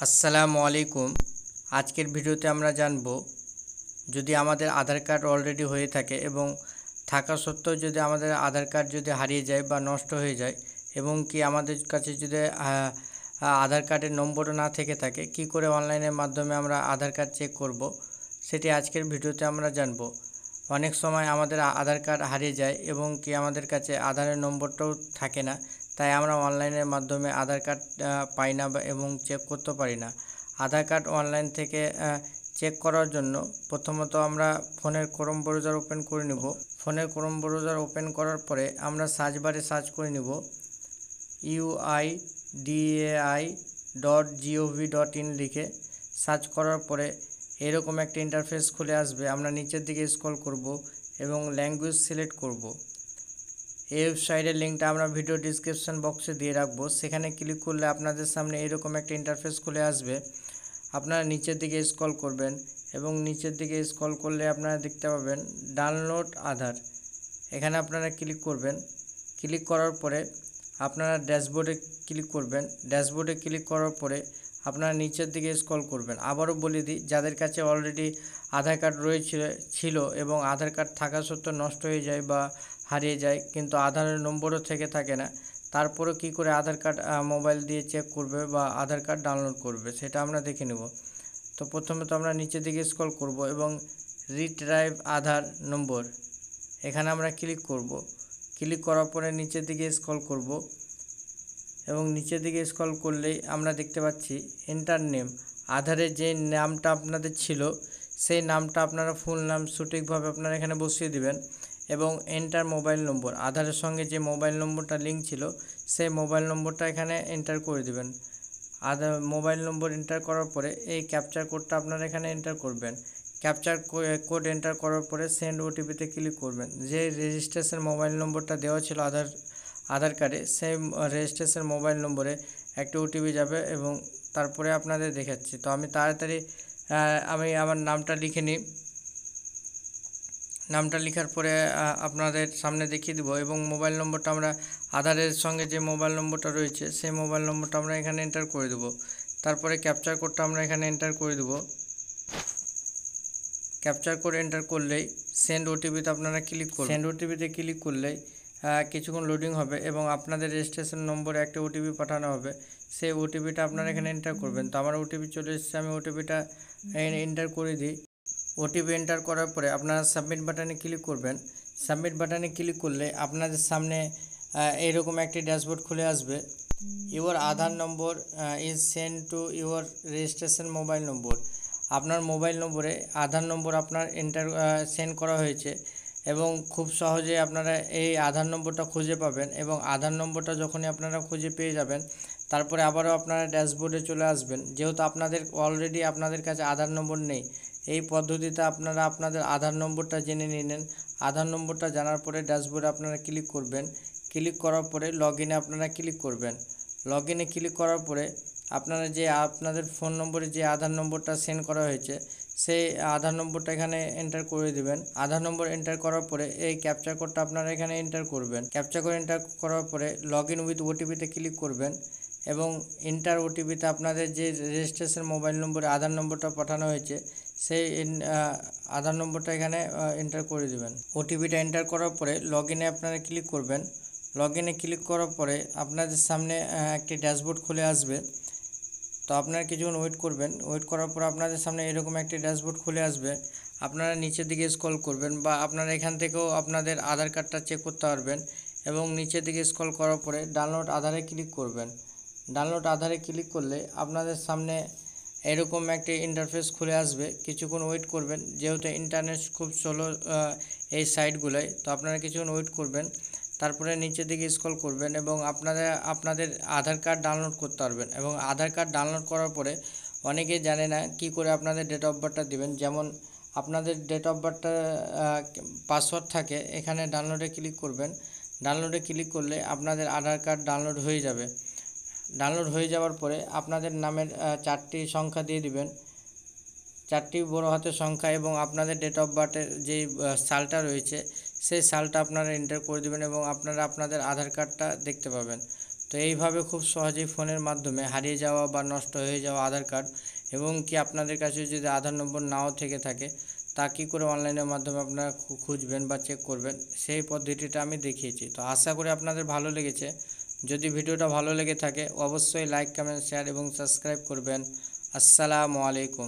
আসসালামু আলাইকুম। আজকের ভিডিওতে আমরা জানব, যদি আমাদের আধার কার্ড অলরেডি হয়ে থাকে এবং থাকা সত্ত্বেও যদি আমাদের আধার কার্ড যদি হারিয়ে যায় বা নষ্ট হয়ে যায় এবং কি আমাদের কাছে যদি আধার কার্ডের নম্বরও না থেকে থাকে, কি করে অনলাইনের মাধ্যমে আমরা আধার কার্ড চেক করব, সেটি আজকের ভিডিওতে আমরা জানব। অনেক সময় আমাদের আধার কার্ড হারিয়ে যায় এবং কি আমাদের কাছে আধারের নম্বরটাও থাকে না, তাই আমরা অনলাইনের মাধ্যমে আধার কার্ড পাই না এবং চেক করতে পারি না। আধার কার্ড অনলাইন থেকে চেক করার জন্য প্রথমত আমরা ফোনের ক্রোম ব্রাউজার ওপেন করে নেব। ফোনের ক্রোম ব্রাউজার ওপেন করার পরে আমরা সার্চ বারে সার্চ করে নেব uidai.gov.in লিখে সার্চ করার পরে এরকম একটা ইন্টারফেস খুলে আসবে। আমরা নিচের দিকে স্ক্রল করব এবং ল্যাঙ্গুয়েজ সিলেক্ট করব। এই ওয়েবসাইটের লিঙ্কটা আমরা ভিডিও ডিসক্রিপশন বক্সে দিয়ে রাখবো। সেখানে ক্লিক করলে আপনাদের সামনে এরকম একটা ইন্টারফেস খুলে আসবে। আপনারা নিচের দিকে স্ক্রল করবেন এবং নিচের দিকে স্ক্রল করলে আপনারা দেখতে পাবেন ডাউনলোড আধার। এখানে আপনারা ক্লিক করবেন। ক্লিক করার পরে আপনারা ড্যাশবোর্ডে ক্লিক করবেন। ড্যাশবোর্ডে ক্লিক করার পরে আপনারা নিচের দিকে স্ক্রল করবেন। আবারও বলে দিই, যাদের কাছে অলরেডি আধার কার্ড ছিল এবং আধার কার্ড থাকা সত্ত্বেও নষ্ট হয়ে যায় বা হারিয়ে যায়, কিন্তু আধারের নম্বরও থেকে থাকে না, তারপরেও কী করে আধার কার্ড মোবাইল দিয়ে চেক করবে বা আধার কার্ড ডাউনলোড করবে, সেটা আমরা দেখে নেব। তো প্রথমে তো আমরা নিচের দিকে স্ক্রল করব এবং রিট্রাইভ আধার নম্বর, এখানে আমরা ক্লিক করব। ক্লিক করার পরে নিচের দিকে স্ক্রল করব এবং নিচের দিকে স্ক্রল করলেই আমরা দেখতে পাচ্ছি এন্টার নেম। আধারের যে নামটা আপনাদের ছিল সেই নামটা আপনারা ফুল নাম সঠিকভাবে আপনারা এখানে বসিয়ে দিবেন এবং এন্টার মোবাইল নম্বর, আধারের সঙ্গে যে মোবাইল নম্বরটা লিঙ্ক ছিল সেই মোবাইল নম্বরটা এখানে এন্টার করে দিবেন। আধার মোবাইল নম্বর এন্টার করার পরে এই ক্যাপচার কোডটা আপনারা এখানে এন্টার করবেন। ক্যাপচার কোড এন্টার করার পরে সেন্ড ওটিপিতে ক্লিক করবেন। যে রেজিস্ট্রেশন মোবাইল নম্বরটা দেওয়া ছিল আধার কার্ডে, সেই রেজিস্ট্রেশন মোবাইল নম্বরে একটা ওটিপি যাবে এবং তারপরে আপনাদের দেখাচ্ছি। তো আমি তাড়াতাড়ি আমার নামটা লিখে নিই। নামটা লেখার পরে আপনাদের সামনে দেখিয়ে দেবো এবং মোবাইল নম্বরটা আমরা আধারের সঙ্গে যে মোবাইল নম্বরটা রয়েছে সেই মোবাইল নম্বরটা আমরা এখানে এন্টার করে দেবো। তারপরে ক্যাপচার কোডটা আমরা এখানে এন্টার করে দেবো। ক্যাপচার কোড এন্টার করলেই সেন্ড ওটিপিতে আপনারা ক্লিক করবেন। সেন্ড ওটিপিতে ক্লিক করলেই কিছুক্ষণ লোডিং হবে এবং আপনাদের রেজিস্ট্রেশন নম্বরে একটা ওটিপি পাঠানো হবে। সেই ওটিপিটা আপনারা এখানে এন্টার করবেন। তো আমার ওটিপি চলে এসেছে, আমি ওটিপিটা এন্টার করে দিই। ওটিপি এন্টার করার পরে আপনারা সাবমিট বাটনে ক্লিক করবেন। সাবমিট বাটনে ক্লিক করলে আপনাদের সামনে এইরকম একটি ড্যাশবোর্ড খুলে আসবে। Your Aadhaar number is send to your registration mobile নম্বর। আপনার মোবাইল নম্বরে আধার নম্বর আপনার সেন্ড করা হয়েছে এবং খুব সহজে আপনারা এই আধার নম্বরটা খুঁজে পাবেন এবং আধার নম্বরটা যখনই আপনারা খুঁজে পেয়ে যাবেন, তারপরে আবারও আপনারা ড্যাশবোর্ডে চলে আসবেন। যেহেতু আপনাদের অলরেডি আপনাদের কাছে আধার নম্বর নেই, এই পদ্ধতিতে আপনারা আপনাদের আধার নম্বরটা জেনে নিলেন। আধার নম্বরটা জানার পরে ড্যাশবোর্ডে আপনারা ক্লিক করবেন। ক্লিক করার পরে লগ ইনে আপনারা ক্লিক করবেন। লগ ইনে ক্লিক করার পরে আপনারা যে আপনাদের ফোন নম্বরে যে আধার নম্বরটা সেন্ড করা হয়েছে সেই আধার নম্বরটা এখানে এন্টার করে দিবেন। আধার নম্বর এন্টার করার পরে এই ক্যাপচার কোডটা আপনারা এখানে এন্টার করবেন। ক্যাপচার কোড এন্টার করার পরে লগ ইন উইথ ওটিপিতে ক্লিক করবেন এবং এন্টার ওটিপিতে আপনাদের যে রেজিস্ট্রেশন মোবাইল নম্বরে আধার নম্বরটা পাঠানো হয়েছে সেই আধার নম্বরটা এখানে এন্টার করে দেবেন। ওটিপিটা এন্টার করার পরে লগ ইনে আপনারা ক্লিক করবেন। লগ ইনে ক্লিক করার পরে আপনাদের সামনে একটি ড্যাশবোর্ড খুলে আসবে। তো আপনারা কিছুক্ষণ ওয়েট করবেন। ওয়েট করার পর আপনাদের সামনে এরকম একটি ড্যাশবোর্ড খুলে আসবে। আপনারা নিচের দিকে স্ক্রল করবেন বা আপনারা এখান থেকেও আপনাদের আধার কার্ডটা চেক করতে পারবেন এবং নিচের দিকে স্ক্রল করার পরে ডাউনলোড আধারে ক্লিক করবেন। ডাউনলোড আধারে ক্লিক করলে আপনাদের সামনে এরকম একটি ইন্টারফেস খুলে আসবে। কিছুক্ষণ ওয়েট করবেন, যেহেতু ইন্টারনেট খুব স্লো এই সাইটগুলোয়, তো আপনারা কিছুক্ষণ ওয়েট করবেন। তারপরে নিচের দিকে স্ক্রল করবেন এবং আপনাদের আধার কার্ড ডাউনলোড করতে পারবেন এবং আধার কার্ড ডাউনলোড করার পরে অনেকেই জানে না কি করে আপনাদের ডেট অফ বার্থটা দেবেন। যেমন আপনাদের ডেট অফ বার্থটা পাসওয়ার্ড থাকে, এখানে ডাউনলোডে ক্লিক করবেন। ডাউনলোডে ক্লিক করলে আপনাদের আধার কার্ড ডাউনলোড হয়ে যাবে। ডাউনলোড হয়ে যাওয়ার পরে আপনাদের নামের 4টি সংখ্যা দিয়ে দিবেন, 4টি বড় হাতের সংখ্যা এবং আপনাদের ডেট অফ বার্থের যে সালটা রয়েছে সেই সালটা আপনারা এন্টার করে দেবেন এবং আপনারা আপনাদের আধার কার্ডটা দেখতে পাবেন। তো এইভাবে খুব সহজেই ফোনের মাধ্যমে হারিয়ে যাওয়া বা নষ্ট হয়ে যাওয়া আধার কার্ড এবং কি আপনাদের কাছে যদি আধার নম্বর নাও থেকে থাকে তা কী করে অনলাইনের মাধ্যমে আপনারা খুঁজবেন বা চেক করবেন সেই পদ্ধতিটা আমি দেখিয়েছি। তো আশা করি আপনাদের ভালো লেগেছে। যদি ভিডিওটা ভালো লেগে থাকে অবশ্যই লাইক, কমেন্ট, শেয়ার এবং সাবস্ক্রাইব করবেন। আসসালামু আলাইকুম।